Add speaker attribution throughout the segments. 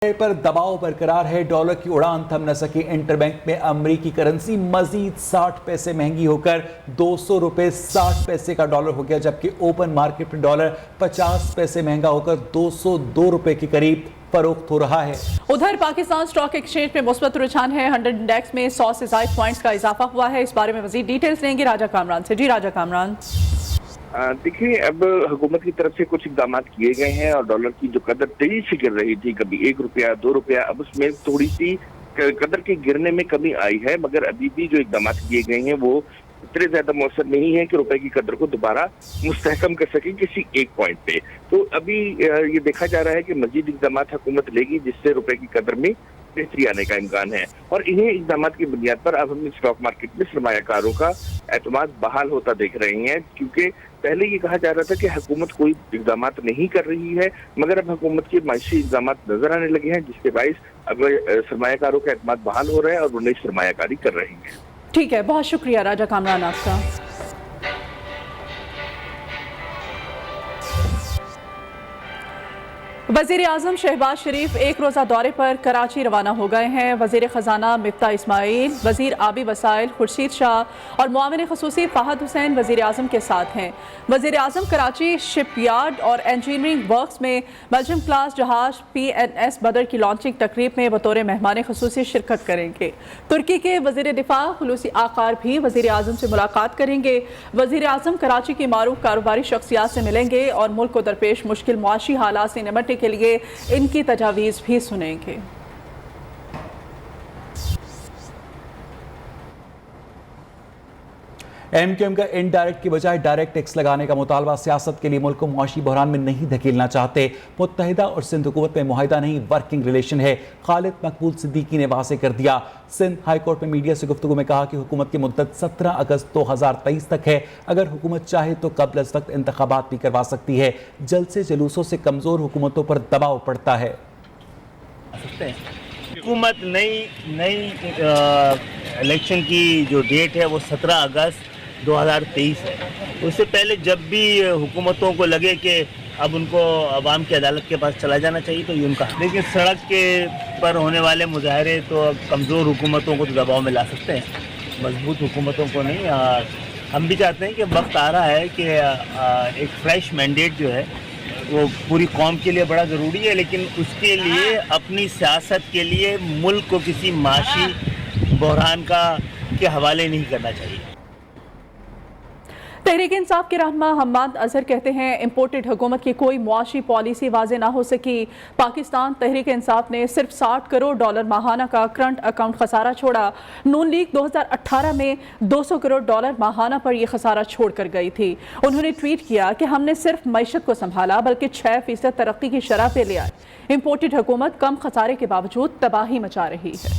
Speaker 1: पर दबाव बरकरार है। डॉलर की उड़ान थम न सकी। इंटरबैंक में अमेरिकी करेंसी मजीद 60 पैसे महंगी होकर 200 रुपए 60 पैसे का डॉलर हो गया, जबकि ओपन मार्केट में डॉलर 50 पैसे महंगा होकर 202 रुपए के करीब फरोख्त हो रहा है।
Speaker 2: उधर पाकिस्तान स्टॉक एक्सचेंज में मुस्बत रुझान है। 100 इंडेक्स में 100 से ज्यादा पॉइंट्स का इजाफा हुआ है। इस बारे में मजीद डिटेल्स लेंगे राजा कामरान से। जी राजा कामरान।
Speaker 3: देखिए, अब हुकूमत की तरफ से कुछ इकदाम किए गए हैं और डॉलर की जो कदर तेजी से गिर रही थी, कभी 1 रुपया 2 रुपया, अब उसमें थोड़ी सी कदर के गिरने में कमी आई है, मगर अभी भी जो इकदाम किए गए हैं वो इतने ज्यादा मौसर नहीं है कि रुपए की कदर को दोबारा मुस्तहकम कर सके किसी एक पॉइंट पे। तो अभी ये देखा जा रहा है कि मजीद इकदाम हुकूमत लेगी जिससे रुपए की कदर में बेहतरी आने का इम्कान है, और इन्हीं इकदाम की बुनियाद पर अब हम स्टॉक मार्केट में सरमायाकारों का एतमाद बहाल होता देख रहे हैं। क्योंकि पहले ये कहा जा रहा था कि हुकूमत कोई इकदाम नहीं कर रही है, मगर अब हुकूमत के माशी इकदाम नजर आने लगे हैं, जिसके बाइस अब सरमायाकारों का एतमाद बहाल हो रहा है और वो नई सरमायाकारी कर रही है।
Speaker 2: ठीक है, बहुत शुक्रिया राजा कामरान आपका। वजीर आजम शहबाज शरीफ एक रोज़ा दौरे पर कराची रवाना हो गए हैं। वजीर खजाना मिफ्ता इस्माइल, वजीर आबी वसाइल खुर्शीद शाह और मुआविन खसूसी फहद हुसैन वजीर आजम के साथ हैं। वजीर आजम कराची शिपयार्ड और इंजीनियरिंग वर्क्स में मल्जम क्लास जहाज PNS बदर की लॉन्चिंग तकरीब में बतौर मेहमान खसूसी शिरकत करेंगे। तुर्की के वजीर दिफा हुलूसी आकार भी वजीर आजम से मुलाकात करेंगे। वजीर आजम कराची की मारूफ कारोबारी शख्सियात से मिलेंगे और मुल्क को दरपेश मुश्किल मुआशी हालात से निपटने के लिए इनकी तजावीज़ भी सुनेंगे।
Speaker 1: MQM का इनडायरेक्ट की बजाय डायरेक्ट टैक्स लगाने का मुतालबा सियासत के लिए मुल्क को मुआशी बहरान में नहीं धकेलना चाहते। मुत्तहिदा और सिंध हुकूमत में मुआहिदा नहीं, वर्किंग रिलेशन है। खालिद मकबूल सिद्दीकी ने वाज़ेह कर दिया। सिंध हाई कोर्ट में मीडिया से गुफ्तगू में कहा कि हुकूमत की मुद्दत 17 अगस्त 2023 तक है। अगर हुकूमत चाहे तो कबल अज़ वक्त इंतखाबात भी करवा सकती है। जलसे जुलूसों से कमज़ोर हुकूमतों पर दबाव पड़ता है।
Speaker 4: हुकूमत नई इलेक्शन की जो डेट है वो 17 अगस्त 2023 है। उससे पहले जब भी हुकूमतों को लगे कि अब उनको अवाम की अदालत के पास चला जाना चाहिए तो ये उनका, लेकिन सड़क के पर होने वाले मुजाहरे तो कमज़ोर हुकूमतों को तो दबाव में ला सकते हैं, मजबूत हुकूमतों को नहीं। हम भी चाहते हैं कि वक्त आ रहा है कि एक फ्रेश मैंडेट जो है वो पूरी कौम के लिए बड़ा ज़रूरी है, लेकिन उसके लिए अपनी सियासत के लिए मुल्क को किसी माशी बहरान के हवाले नहीं करना चाहिए।
Speaker 2: तहरीक इंसाफ के रहनुमा हम्माद अजहर कहते हैं इम्पोर्टेड हुकूमत की कोई मुआशी पॉलिसी वाज़े ना हो सकी। पाकिस्तान तहरीक इंसाफ ने सिर्फ $60 करोड़ माहाना का करंट अकाउंट खसारा छोड़ा। नून लीग 2018 में $200 करोड़ माहाना पर यह खसारा छोड़ कर गई थी। उन्होंने ट्वीट किया कि हमने सिर्फ मईशत को संभाला बल्कि 6% तरक्की की शरह पे ले आए। इम्पोर्टेड हुकूमत कम खसारे के बावजूद तबाही मचा रही है।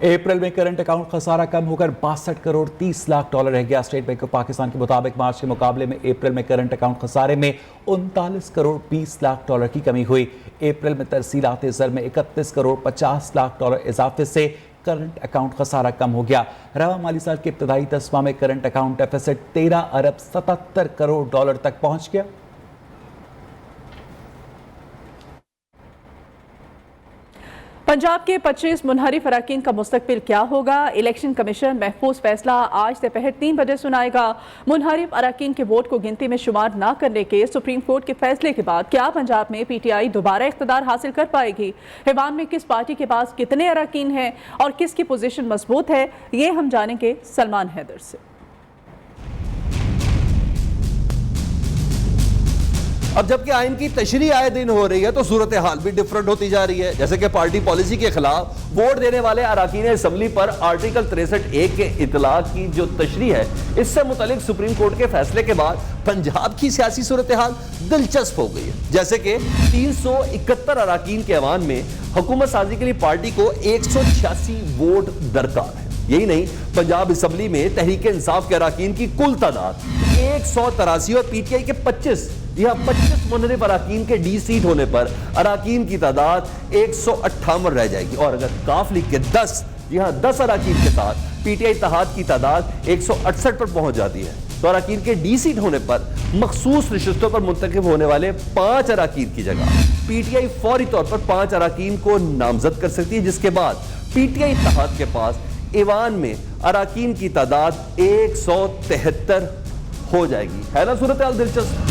Speaker 1: अप्रैल में करंट अकाउंट खसारा कम होकर $62 करोड़ 30 लाख रह गया। स्टेट बैंक ऑफ पाकिस्तान के मुताबिक मार्च के मुकाबले में अप्रैल में करंट अकाउंट खसारे में $39 करोड़ 20 लाख की कमी हुई। अप्रैल में तरसीलात ज़र में $31 करोड़ 50 लाख इजाफे से करंट अकाउंट खसारा कम हो गया। रवा माली साल के इब्तदाई तस्मा में करंट अकाउंट डेफिसिट $13 अरब 77 करोड़ तक पहुंच गया।
Speaker 2: पंजाब के 25 मुनहरिफ अराकीन का मुस्तकबिल क्या होगा? इलेक्शन कमीशन महफूज फैसला आज दोपहर 3 बजे सुनाएगा। मुनहरिफ अराकीन के वोट को गिनती में शुमार न करने के सुप्रीम कोर्ट के फैसले के बाद क्या पंजाब में PTI दोबारा इख्तिदार हासिल कर पाएगी? ऐवान में किस पार्टी के पास कितने अराकीन हैं और किसकी पोजीशन मजबूत है, ये हम जानेंगे सलमान हैदर से।
Speaker 5: अब जबकि आइन की तशरीह आए दिन हो रही है तो सूरत हाल भी डिफरेंट होती जा रही है। जैसे कि पार्टी पॉलिसी के खिलाफ वोट देने वाले अराकीन असम्बली पर आर्टिकल 63(a) के इतलाक की जो तशरीह है, इससे मुतालिक सुप्रीम कोर्ट के फैसले के बाद पंजाब की सियासी सूरत हाल दिलचस्प हो गई है। जैसे कि 371 अराकीन के ऐवान में हुकूमत साजी के लिए पार्टी को 186 वोट दरकार है। यही नहीं, पंजाब असम्बली में तहरीक इंसाफ के अराकीन की कुल तादाद 183 और PTI के 25 मुनहरिफ अराकीन के D सीट होने पर अराकीन की तादाद 158 रह जाएगी। और अगर काफ लीग के 10 अराकीन के साथ PTI इत्तेहाद की तादाद 168 पर पहुंच जाती है। तो अराकीन के डी सीट होने पर मखसूस नशिस्तों पर मुंतखब होने वाले 5 अराकीन की जगह पीटीआई फौरी तौर पर 5 अराकीन को नामजद कर सकती है, जिसके बाद पीटीआई इत्तेहाद के पास ईवान में अराकीन की तादाद 173 हो जाएगी। है ना सूरत हाल दिलचस्प?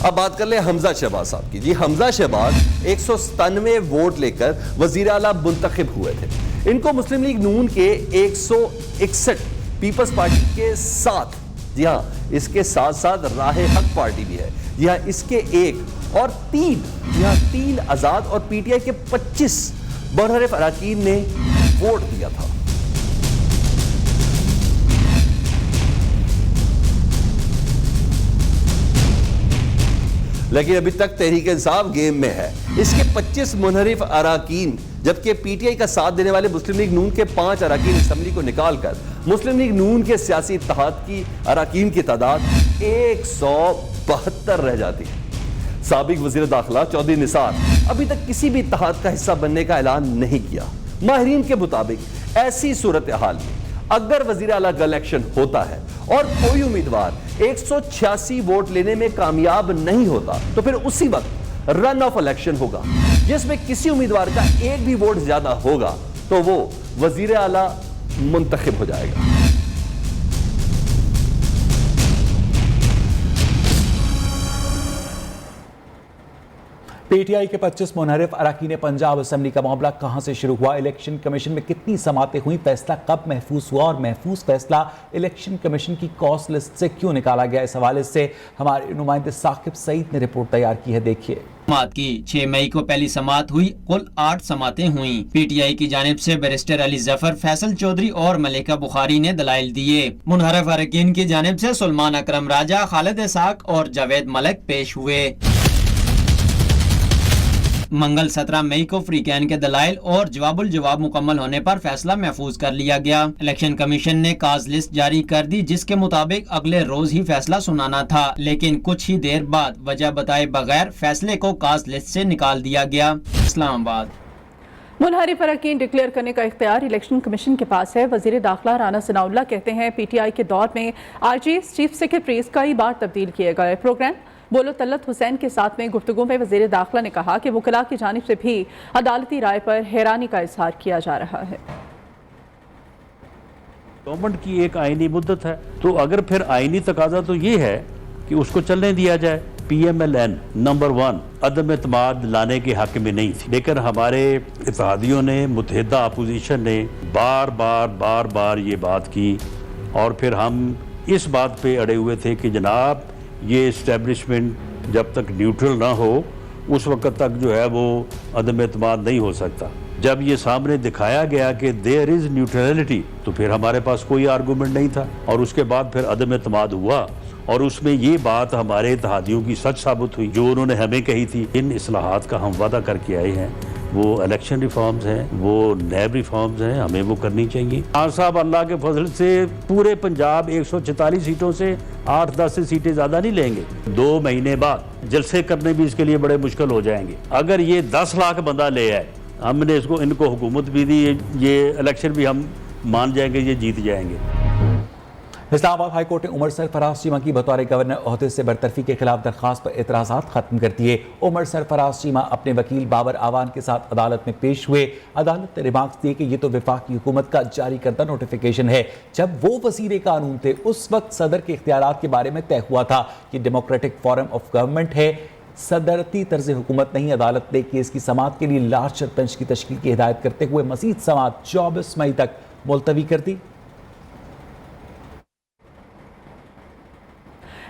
Speaker 5: अब बात कर ले हमजा शहबाज साहब की। जी, हमजा शहबाज 197 वोट लेकर वजीर आला मुंतखब हुए थे। इनको मुस्लिम लीग नून के 161 पीपल्स पार्टी के साथ, जी हाँ, इसके साथ साथ राहे हक पार्टी भी है, जी हाँ, इसके 1 और 3, जी हाँ, 3 आजाद और पीटीआई के 25 बरहरफ अराकीन ने वोट दिया था। लेकिन अभी तक तहरीक इंसाफ गेम में है। इसके 25 मुनहरिफ अराकीन, जबकि पीटीआई का साथ देने वाले मुस्लिम लीग नून के 5 अराकीन असम्बली को निकालकर मुस्लिम लीग नून के सियासी इत्तेहाद की अराकीन की तादाद 172 रह जाती है। साबिक वजीर दाखिला चौधरी निसार अभी तक किसी भी इत्तेहाद का हिस्सा बनने का ऐलान नहीं किया। माहिरीन के मुताबिक ऐसी सूरत हाल में अगर वजीर आला का इलेक्शन होता है और कोई उम्मीदवार 186 वोट लेने में कामयाब नहीं होता, तो फिर उसी वक्त रन ऑफ इलेक्शन होगा, जिसमें किसी उम्मीदवार का एक भी वोट ज्यादा होगा तो वो वजीर आला मुंतखब हो जाएगा।
Speaker 1: पीटीआई के 25 मुनहरिफ अराकीन पंजाब असम्बली का मामला कहां से शुरू हुआ, इलेक्शन कमीशन में कितनी समातें हुई, फैसला कब महफूज हुआ और महफूज फैसला इलेक्शन कमीशन की कॉस्ट लिस्ट से क्यों निकाला गया, इस हवाले से हमारे नुमाइंदे साकिब सईद ने रिपोर्ट तैयार की है। देखिए।
Speaker 6: समात की 6 मई को पहली समात हुई, कुल 8 समातें हुई। पीटीआई की जानिब से बैरिस्टर अली जफर, फैसल चौधरी और मलिका बुखारी ने दलाइल दिए। मुनहरिफ अराकीन की जानिब से सुलेमान अकरम राजा, खालिद इसाक और जावेद मलिक पेश हुए। मंगल 17 मई को फ्रीकैन के दलाइल और जवाबुल जवाब मुकम्मल होने पर फैसला महफूज कर लिया गया। इलेक्शन कमीशन ने काज लिस्ट जारी कर दी, जिसके मुताबिक अगले रोज ही फैसला सुनाना था, लेकिन कुछ ही देर बाद वजह बताए बगैर फैसले को काज लिस्ट से निकाल दिया गया। इस्लामाबाद।
Speaker 2: मुनहरिफ अराकीन डिक्लेयर करने का इख्तियार इलेक्शन कमीशन के पास है। वजीर दाखिला राना सनाउल्लाह कहते हैं पीटीआई के दौर में आरजीएस चीफ सेक्रेटरीज कई बार तब्दील किए गए। प्रोग्राम बोलो तलत हुसैन के साथ में गुफ्तगू में वजीर दाखिला ने कहा कि वकला की जानिब से भी अदालती राय पर हैरानी का इजहार किया जा रहा है।
Speaker 7: गवर्नमेंट की एक आईनी मुद्दत है, तो अगर फिर आईनी तकाजा तो ये है कि उसको चलने दिया जाए। PMLN नंबर 1 अदम एतमाद लाने के हक में नहीं थी, लेकिन हमारे इत्तेहादियों ने, मुत्तहिदा अपोजिशन ने बार बार ये बात की और फिर हम इस बात पे अड़े हुए थे कि जनाब ये इस्टेब्लिशमेंट जब तक न्यूट्रल ना हो उस वक्त तक जो है वो अदम एतमाद नहीं हो सकता। जब ये सामने दिखाया गया कि देयर इज़ न्यूट्रलिटी, तो फिर हमारे पास कोई आर्गूमेंट नहीं था और उसके बाद फिर अदम एतमाद हुआ और उसमें ये बात हमारे इत्तेहादियों की सच साबित हुई जो उन्होंने हमें कही थी। इन इस्लाहात का हम वादा करके आए हैं, वो इलेक्शन रिफॉर्म्स हैं, वो नैब रिफॉर्म्स हैं, हमें वो करनी चाहिए। खान साहब अल्लाह के फजल से पूरे पंजाब 144 सीटों से 8-10 सीटें ज़्यादा नहीं लेंगे। 2 महीने बाद जलसे करने भी इसके लिए बड़े मुश्किल हो जाएंगे। अगर ये 10 लाख बंदा ले आए, हमने इनको हुकूमत भी दी, ये इलेक्शन भी हम मान जाएंगे, ये जीत जाएंगे।
Speaker 1: इस्लामाबाद हाई कोर्ट ने उमर सरफराज चीमा की बतौर गवर्नर ओहदे से बरतरफी के खिलाफ दरखास्त पर एतराज़ात खत्म कर दिए। उमर सरफराज चीमा अपने वकील बाबर आवान के साथ अदालत में पेश हुए। अदालत ने रिमार्क्स दिए कि यह तो वफाकी हुकूमत का जारी करदा नोटिफिकेशन है। जब वो वजीर कानून थे उस वक्त सदर के इख्तियारात के बारे में तय हुआ था कि डेमोक्रेटिक फोरम ऑफ गवर्नमेंट है, सदरती तर्ज हुकूमत नहीं। अदालत ने केस की समाअत के लिए लार्जर बेंच की तश्कील की हिदायत करते हुए मजीद समाअत 24 मई तक मुलतवी कर दी।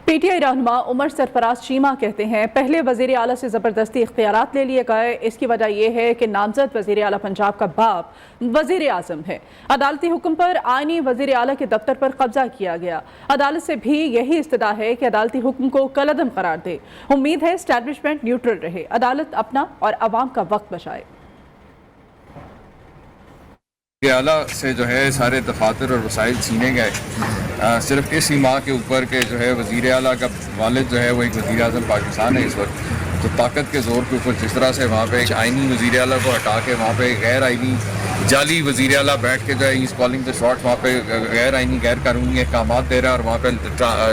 Speaker 2: पीटीआई रहनुमा उमर सरफराज चीमा कहते हैं पहले वजीर आला से ज़बरदस्ती इख्तियारात ले लिए गए। इसकी वजह यह है कि नामजद वजीर आला पंजाब का बाप वजीर आज़म है। अदालती हुक्म पर आईनी वजीर आला के दफ्तर पर कब्जा किया गया। अदालत से भी यही इस्तदा है कि अदालती हुक्म को कलअदम करार दे। उम्मीद है एस्टैब्लिशमेंट न्यूट्रल रहे, अदालत अपना और अवाम का वक्त बचाए।
Speaker 8: आला से जो है सारे दफातर और वसाइल छीने गए, सिर्फ इसी माह के ऊपर के जो है वज़ीर आला का वालिद जो है वो एक वज़ीर आज़म पाकिस्तान है इस वक्त। तो ताकत के ज़ोर के ऊपर जिस तरह से वहाँ पे एक आइनी वज़ीर आला को हटा के वहाँ पे गैर आइनी जाली वज़ीर आला बैठ के जो है इस कॉलिंग द शॉट वहाँ पे गैर आइनी गैर कानूनी अहकाम दे रहा है और वहाँ पे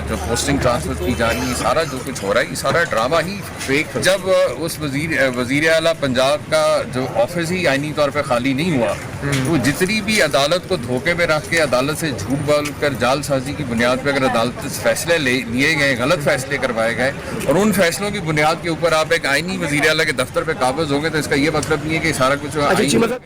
Speaker 8: जो पोस्टिंग ट्रांसफर की जा रही है, सारा जो कुछ हो रहा है ये सारा ड्रामा ही फेक। जब उस वज़ीर आला पंजाब का जो ऑफिस ही आइनी तौर पे खाली नहीं हुआ, तो जितनी भी अदालत को धोखे में रख के अदालत से झूठ बोल कर जालसाजी की बुनियाद पर अगर अदालत से फैसले लिए गए, गलत फैसले करवाए गए और उन फैसलों की बुनियाद के ऊपर आप एक आइनी वज़ीर आला के दफ्तर पे काबिज होंगे, तो इसका ये मतलब नहीं है कि सारा कुछ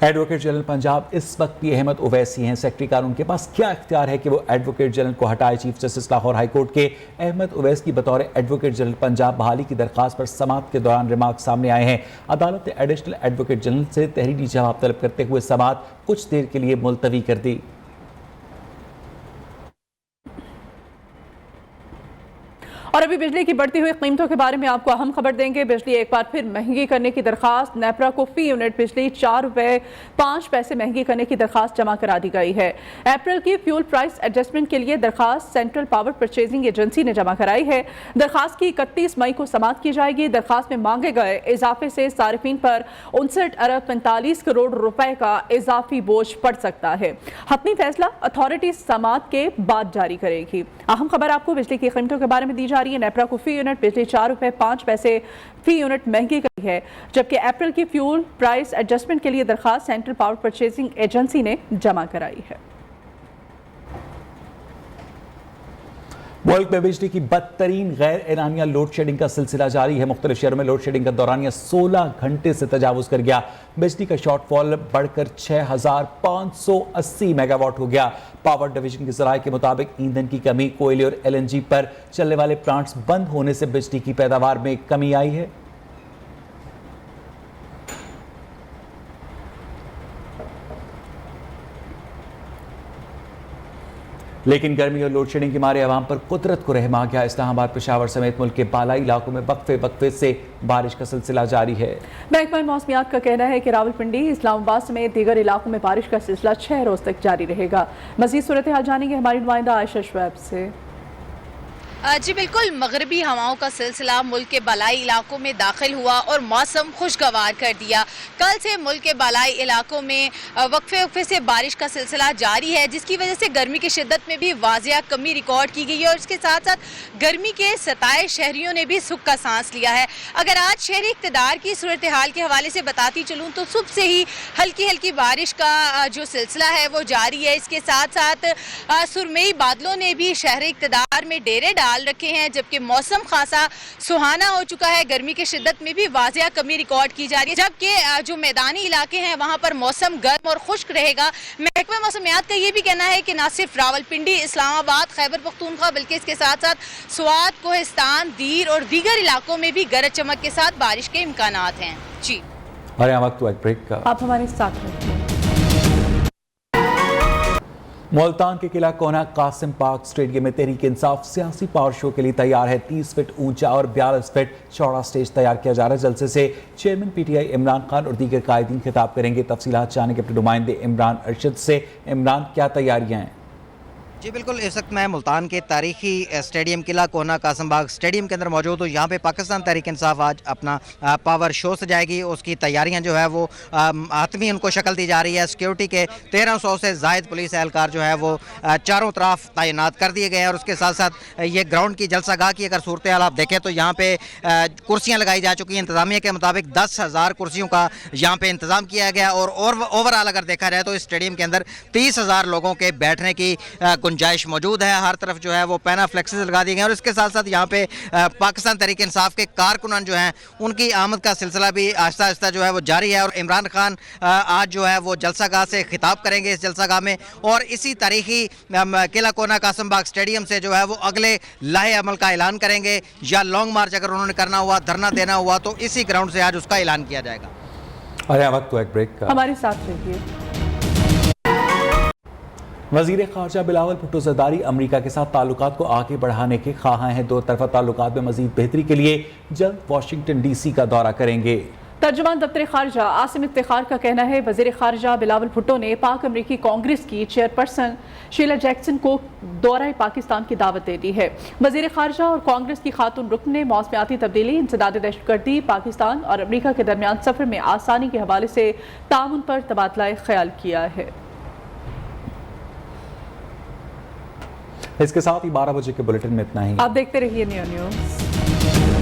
Speaker 1: एडवोकेट जनरल पंजाब इस वक्त भी अहमद ओवैसी हैं। सेक्रेटरी कानून के पास क्या इख्तियार है कि वो एडवोकेट जनरल को हटाए? Chief justice Lahore high court के अहमद ओवैस की बतौर एडवोकेट जनरल पंजाब बहाली की दरखास्त पर समाअत के दौरान रिमार्क सामने आए हैं। अदालत ने एडिशनल एडवोकेट जनरल से तहरीरी जवाब तलब करते हुए समाअत कुछ देर के लिए मुलतवी कर दी।
Speaker 2: और अभी बिजली की बढ़ती हुई कीमतों के बारे में आपको अहम खबर देंगे। बिजली एक बार फिर महंगी करने की दरखास्त, नेपरा को फी यूनिट बिजली 4 रुपए 5 पैसे महंगी करने की दरखास्त जमा करा दी गई है। अप्रैल की फ्यूल प्राइस एडजस्टमेंट के लिए दरखास्त सेंट्रल पावर परचेजिंग एजेंसी ने जमा कराई है। दरखास्त की 31 मई को समाअत की जाएगी। दरखास्त में मांगे गए इजाफे से सारिफीन पर 59 अरब 45 करोड़ रुपए का इजाफी बोझ पड़ सकता है। हतमी फैसला अथॉरिटी समाअत के बाद जारी करेगी। अहम खबर आपको बिजली की कीमतों के बारे में दी जा रही है। नेपरा को फी यूनिट बिजली 4 रुपए 5 पैसे फी यूनिट महंगी गई है, जबकि अप्रैल की फ्यूल प्राइस एडजस्टमेंट के लिए दरखास्त सेंट्रल पावर परचेजिंग एजेंसी ने जमा कराई है।
Speaker 1: मुल्क में बिजली की बदतरीन गैर एलानिया लोड शेडिंग का सिलसिला जारी है। मुख्तलिफ शहरों में लोड शेडिंग का दौरानिया 16 घंटे से तजावुज कर गया। बिजली का शॉर्टफॉल बढ़कर 6580 मेगावाट हो गया। पावर डिवीजन के ज़राए के मुताबिक ईंधन की कमी, कोयले और LNG पर चलने वाले प्लांट्स बंद होने से बिजली की पैदावार में कमी आई है। लेकिन गर्मी और लोड शेडिंग के मारे अवाम पर कुदरत को रहम आ गया। इस्लामाबाद, पेशावर समेत मुल्क के बालाई इलाकों में वक्फे से बारिश का सिलसिला जारी है।
Speaker 2: महकमा मौसमियात का कहना है कि रावलपिंडी, इस्लामाबाद समेत दीगर इलाकों में बारिश का सिलसिला 6 रोज तक जारी रहेगा। मजीद सूरत हाल जानेंगे हमारी नुमाइंदा आयशा शुएब से।
Speaker 9: जी बिल्कुल, मगरबी हवाओं का सिलसिला मुल्क के बालाई इलाकों में दाखिल हुआ और मौसम खुशगवार कर दिया। कल से मुल्क के बालाई इलाकों में वक्फे से बारिश का सिलसिला जारी है, जिसकी वजह से गर्मी की शिद्दत में भी वाजिया कमी रिकॉर्ड की गई है और इसके साथ साथ गर्मी के सताए शहरियों ने भी सुख का सांस लिया है। अगर आज शहरी इक़्तिदार की सूरत हाल के हवाले से बताती चलूँ तो सुबह से ही हल्की हल्की बारिश का जो सिलसिला है वो जारी है। इसके साथ साथ सुरमई बादलों ने भी शहरी इक़्तिदार में डेरे डाल रखे हैं, जबकि मौसम खासा सुहाना हो चुका है। गर्मी की शिद्दत में भी वाजिया कमी रिकॉर्ड की जा रही है, जबकि जो मैदानी इलाके हैं वहां पर मौसम गर्म और खुश्क रहेगा। महकमा मौसमियात का ये भी कहना है कि न सिर्फ रावलपिंडी, इस्लामाबाद, खैबर पख्तूनख्वा बल्कि इसके साथ साथ स्वात, कोहिस्तान, दीर और दीगर इलाकों में भी गरज चमक के साथ बारिश के इम्कानात हैं। जी
Speaker 1: और यहाँ वक्त एक ब्रेक का।
Speaker 2: आप हमारे साथ हैं।
Speaker 1: मुल्तान के किला कोना कासिम पार्क स्टेडियम में तहरीक इंसाफ सियासी पावर शो के लिए तैयार है। 30 फीट ऊंचा और 42 फीट चौड़ा स्टेज तैयार किया जा रहा है। जलसे से चेयरमैन PTI इमरान खान और दीगर कायदीन खिताब करेंगे। तफसीलात जानने के अपने नुमाइंदे इमरान अरशद से। इमरान, क्या तैयारियां हैं?
Speaker 10: जी बिल्कुल, इस वक्त मैं मुल्तान के तारीखी स्टेडियम किला कोना कासिम बाग स्टेडियम के अंदर मौजूद हूँ। यहाँ पे पाकिस्तान तहरीक इंसाफ आज अपना पावर शो सजाएगी। उसकी तैयारियाँ जो है वो आतमी उनको शक्ल दी जा रही है। सिक्योरिटी के 1300 से ज़ायद पुलिस एहलकार जो है वो चारों तरफ तैनात कर दिए गए हैं। और उसके साथ साथ ये ग्राउंड की जलसागाह की अगर सूरत हाल आप देखें तो यहाँ पे कुर्सियाँ लगाई जा चुकी हैं। इंतज़ामिया के मुताबिक 10,000 कुर्सियों का यहाँ पे इंतज़ाम किया गया और ओवरऑल अगर देखा जाए तो इस स्टेडियम के अंदर 30,000 लोगों के बैठने की गुंजाइश मौजूद है। हर तरफ जो है वो पैना फ्लेक्सेस लगा दिए गए और इसके साथ साथ यहाँ पे पाकिस्तान तहरीक इंसाफ के कारकुनान जो हैं उनकी आमद का सिलसिला भी आहिस्ता आहिस्ता जो है वो जारी है। और इमरान खान आज जो है वो जलसागाह से खिताब करेंगे इस जलसागाह में और इसी तारीखी किला कोना कासिम बाग स्टेडियम से जो है वो अगले लाहे अमल का ऐलान करेंगे या लॉन्ग मार्च अगर उन्होंने करना हुआ, धरना देना हुआ तो इसी ग्राउंड से आज उसका ऐलान किया जाएगा।
Speaker 1: और वक्त तो एक ब्रेक का।
Speaker 2: हमारे साथ रहिए।
Speaker 1: वज़ीर ख़ारजा बिलावल भुट्टो ज़रदारी अमरीका के साथ ताल्लुकात को आगे बढ़ाने के ख्वाहां हैं। दो तरफ़ा ताल्लुकात में मज़ीद बेहतरी के लिए जल्द वाशिंगटन DC का दौरा करेंगे।
Speaker 2: तर्जुमान दफ्तर ख़ारजा आसिम इफ्तिखार का कहना है वज़ीर ख़ारजा बिलावल भुट्टो ने पाक अमरीकी कांग्रेस की चेयरपर्सन शीला जैक्सन को दौरा पाकिस्तान की दावत दे दी है। वजीर खारजा और कांग्रेस की खातून रुकन ने मौसमियाती तब्दीली, इंसदाद दहशतगर्दी, पाकिस्तान और अमरीका के दरमियान सफर में आसानी के हवाले से ताउन पर तबादला ख्याल किया है।
Speaker 1: इसके साथ ही 12 बजे के बुलेटिन में इतना ही।
Speaker 2: आप देखते रहिए न्यू न्यूज़।